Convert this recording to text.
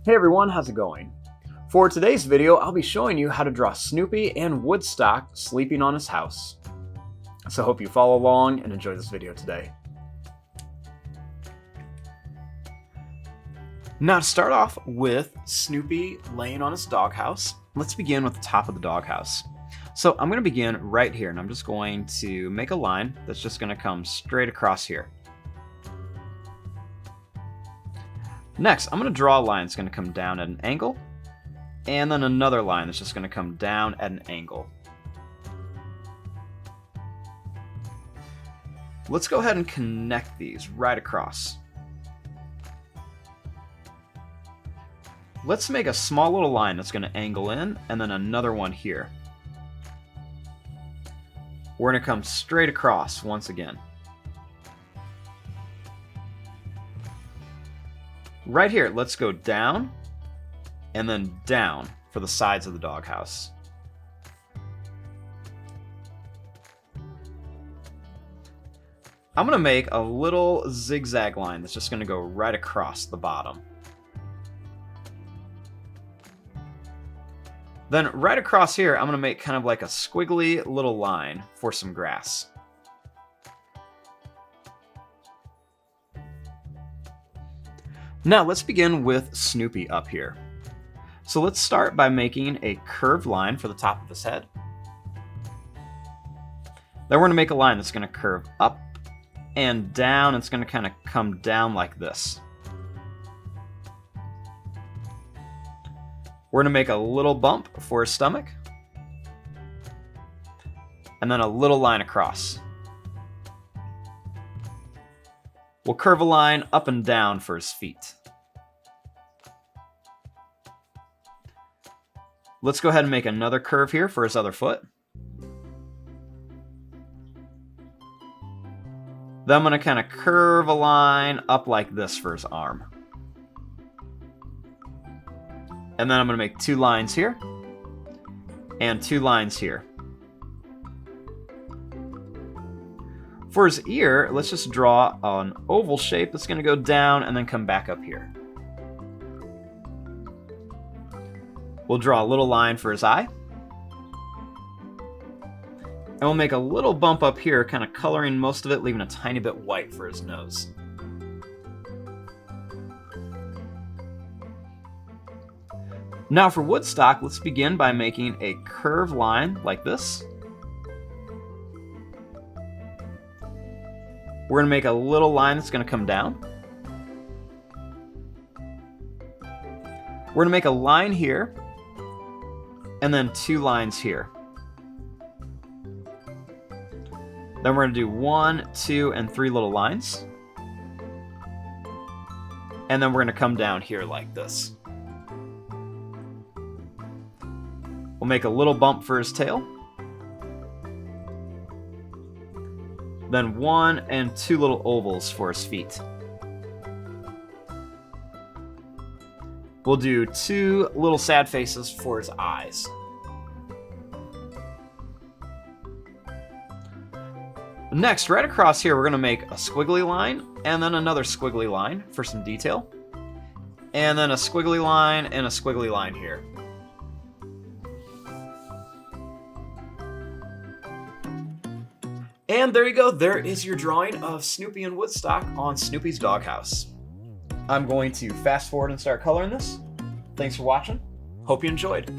Hey everyone, how's it going? For today's video, I'll be showing you how to draw Snoopy and Woodstock sleeping on his house. So I hope you follow along and enjoy this video today. Now to start off with Snoopy laying on his doghouse, let's begin with the top of the doghouse. So I'm going to begin right here, and I'm just going to make a line that's just going to come straight across here. Next, I'm going to draw a line that's going to come down at an angle, and then another line that's just going to come down at an angle. Let's go ahead and connect these right across. Let's make a small little line that's going to angle in, and then another one here. We're going to come straight across once again. Right here, let's go down and then down for the sides of the doghouse. I'm going to make a little zigzag line that's just going to go right across the bottom. Then right across here, I'm going to make kind of like a squiggly little line for some grass. Now let's begin with Snoopy up here. So let's start by making a curved line for the top of his head. Then we're going to make a line that's going to curve up and down. It's going to kind of come down like this. We're going to make a little bump for his stomach, and then a little line across. We'll curve a line up and down for his feet. Let's go ahead and make another curve here for his other foot. Then I'm going to kind of curve a line up like this for his arm. And then I'm going to make two lines here and two lines here. For his ear, let's just draw an oval shape that's going to go down and then come back up here. We'll draw a little line for his eye. And we'll make a little bump up here, kind of coloring most of it, leaving a tiny bit white for his nose. Now for Woodstock, let's begin by making a curved line like this. We're going to make a little line that's going to come down. We're going to make a line here, and then two lines here. Then we're going to do 1, 2, and 3 little lines. And then we're going to come down here like this. We'll make a little bump for his tail. Then 1 and 2 little ovals for his feet. We'll do 2 little sad faces for his eyes. Next, right across here, we're going to make a squiggly line and then another squiggly line for some detail. And then a squiggly line and a squiggly line here. And there you go, there is your drawing of Snoopy and Woodstock on Snoopy's doghouse. I'm going to fast forward and start coloring this. Thanks for watching. Hope you enjoyed.